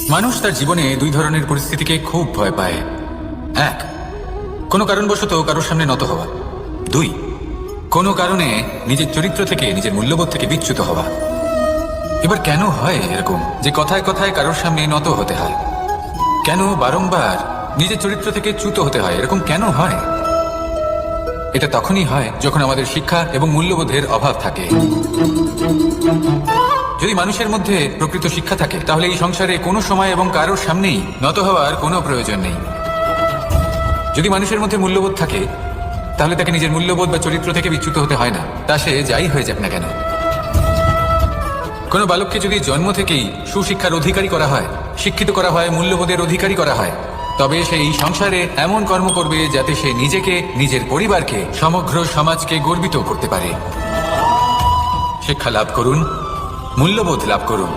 মানুষ তার জীবনে দুই ধরনের পরিস্থিতিকে খুব ভয় পায়। এক, কোনো কারণবশত কারোর সামনে নত হওয়া। দুই, কোনো কারণে নিজের চরিত্র থেকে, নিজের মূল্যবোধ থেকে বিচ্যুত হওয়া। এবার কেন হয় এরকম যে কথায় কথায় কারোর সামনে নত হতে হয়? কেন বারংবার নিজের চরিত্র থেকে চ্যুত হতে হয়? এরকম কেন হয়? এটা তখনই হয় যখন আমাদের শিক্ষা এবং মূল্যবোধের অভাব থাকে। যদি মানুষের মধ্যে প্রকৃত শিক্ষা থাকে তাহলে এই সংসারে কোনো সময় এবং কারোর সামনেই নত হওয়ার কোনো প্রয়োজন নেই। যদি মানুষের মধ্যে মূল্যবোধ থাকে তাহলে তাকে নিজের মূল্যবোধ বা চরিত্র থেকে বিচ্যুত হতে হয় না, তা সে যাই হয়ে যাক না কেন। কোনো বালককে যদি জন্ম থেকেই সুশিক্ষার অধিকারী করা হয়, শিক্ষিত করা হয়, মূল্যবোধের অধিকারী করা হয়, তবে সে এই সংসারে এমন কর্ম করবে যাতে সে নিজেকে, নিজের পরিবারকে, সমগ্র সমাজকে গর্বিত করতে পারে। শিক্ষা লাভ করুন, মূল্যবোধ লাভ করুন।